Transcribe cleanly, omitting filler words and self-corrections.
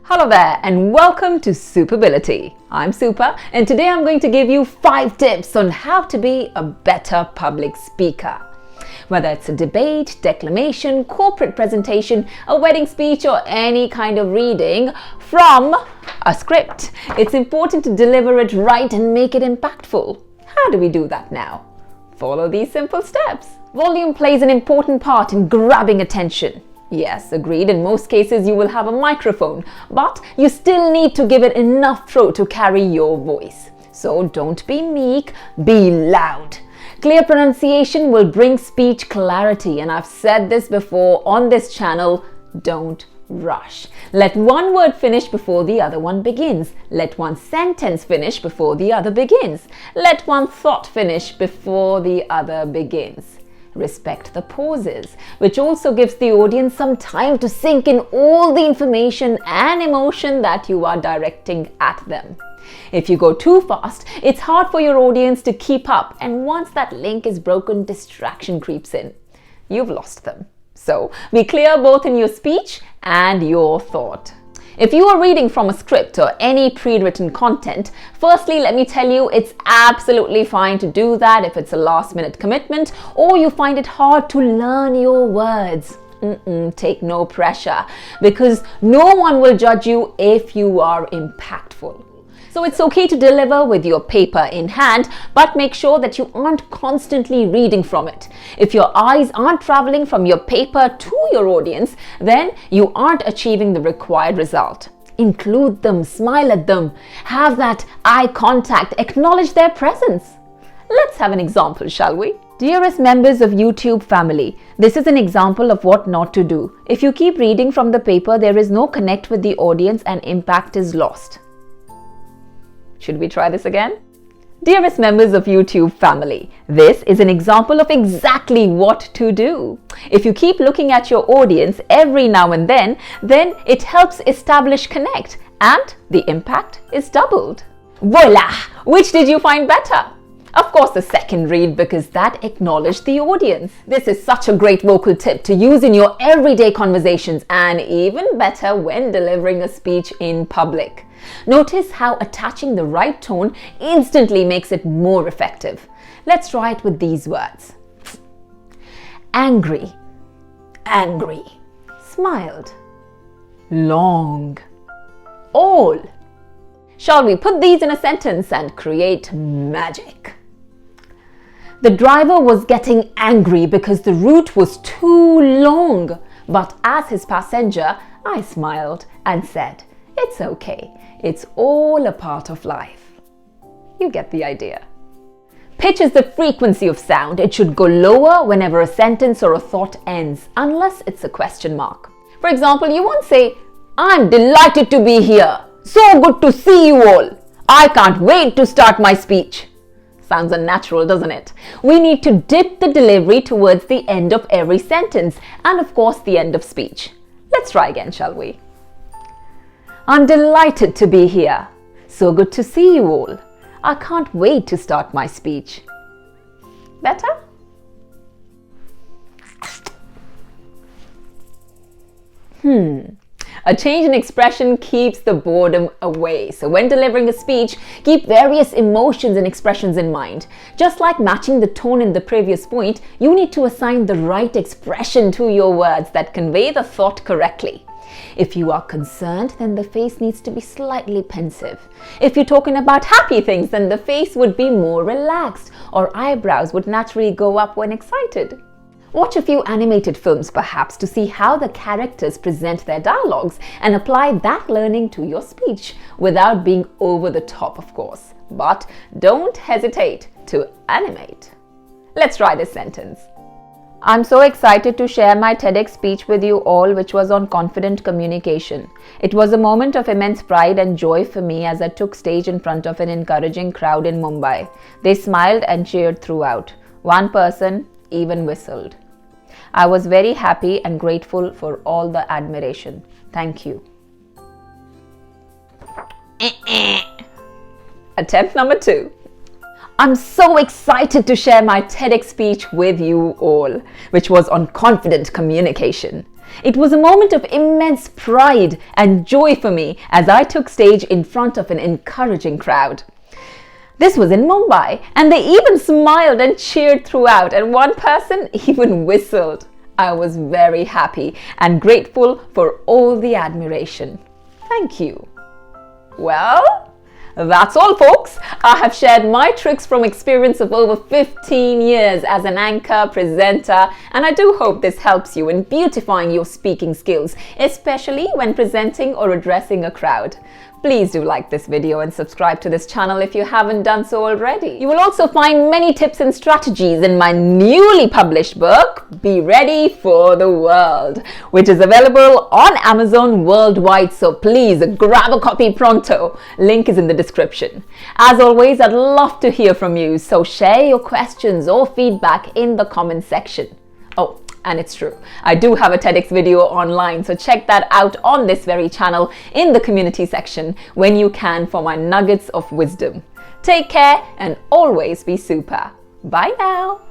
Hello there and welcome to Superbility. I'm Super and today I'm going to give you 5 tips on how to be a better public speaker. Whether it's a debate, declamation, corporate presentation, a wedding speech or any kind of reading from a script, it's important to deliver it right and make it impactful. How do we do that now? Follow these simple steps. Volume plays an important part in grabbing attention. Yes, agreed, in most cases you will have a microphone, but you still need to give it enough throat to carry your voice. So don't be meek, be loud. Clear pronunciation will bring speech clarity, and I've said this before on this channel, don't rush. Let one word finish before the other one begins. Let one sentence finish before the other begins. Let one thought finish before the other begins. Respect the pauses, which also gives the audience some time to sink in all the information and emotion that you are directing at them. If you go too fast, it's hard for your audience to keep up, and once that link is broken, distraction creeps in. You've lost them. So be clear both in your speech and your thought. If you are reading from a script or any pre-written content, firstly, let me tell you, it's absolutely fine to do that if it's a last-minute commitment or you find it hard to learn your words. Take no pressure, because no one will judge you if you are impactful. So it's okay to deliver with your paper in hand, but make sure that you aren't constantly reading from it. If your eyes aren't traveling from your paper to your audience, then you aren't achieving the required result. Include them, smile at them, have that eye contact, acknowledge their presence. Let's have an example, shall we? Dearest members of YouTube family, this is an example of what not to do. If you keep reading from the paper, there is no connect with the audience and impact is lost. Should we try this again? Dearest members of YouTube family, this is an example of exactly what to do. If you keep looking at your audience every now and then it helps establish connect and the impact is doubled. Voila! Which did you find better? Of course, the second read, because that acknowledged the audience. This is such a great vocal tip to use in your everyday conversations and even better when delivering a speech in public. Notice how attaching the right tone instantly makes it more effective. Let's try it with these words. Angry, angry, smiled, long, all. Shall we put these in a sentence and create magic? The driver was getting angry because the route was too long, but as his passenger, I smiled and said, "It's okay. It's all a part of life." You get the idea. Pitch is the frequency of sound. It should go lower whenever a sentence or a thought ends, unless it's a question mark. For example, you won't say, "I'm delighted to be here. So good to see you all. I can't wait to start my speech." Sounds unnatural, doesn't it? We need to dip the delivery towards the end of every sentence and of course the end of speech. Let's try again, shall we? I'm delighted to be here. So good to see you all. I can't wait to start my speech. Better? A change in expression keeps the boredom away. So when delivering a speech, keep various emotions and expressions in mind. Just like matching the tone in the previous point, you need to assign the right expression to your words that convey the thought correctly. If you are concerned, then the face needs to be slightly pensive. If you're talking about happy things, then the face would be more relaxed, or eyebrows would naturally go up when excited. Watch a few animated films perhaps to see how the characters present their dialogues and apply that learning to your speech without being over the top, of course. But don't hesitate to animate. Let's try this sentence. I'm so excited to share my TEDx speech with you all, which was on confident communication. It was a moment of immense pride and joy for me as I took stage in front of an encouraging crowd in Mumbai. They smiled and cheered throughout. One person even whistled. I was very happy and grateful for all the admiration. Thank you. Attempt number 2. I'm so excited to share my TEDx speech with you all, which was on confident communication. It was a moment of immense pride and joy for me as I took stage in front of an encouraging crowd. This was in Mumbai, and they even smiled and cheered throughout, and one person even whistled. I was very happy and grateful for all the admiration. Thank you. Well, that's all, folks. I have shared my tricks from experience of over 15 years as an anchor, presenter, and I do hope this helps you in beautifying your speaking skills, especially when presenting or addressing a crowd. Please do like this video and subscribe to this channel if you haven't done so already. You will also find many tips and strategies in my newly published book, Be Ready for the World, which is available on Amazon worldwide, so please grab a copy pronto. Link is in the description. As always, I'd love to hear from you, so share your questions or feedback in the comment section. Oh, and it's true, I do have a TEDx video online, so check that out on this very channel in the community section when you can for my nuggets of wisdom. Take care and always be super. Bye now.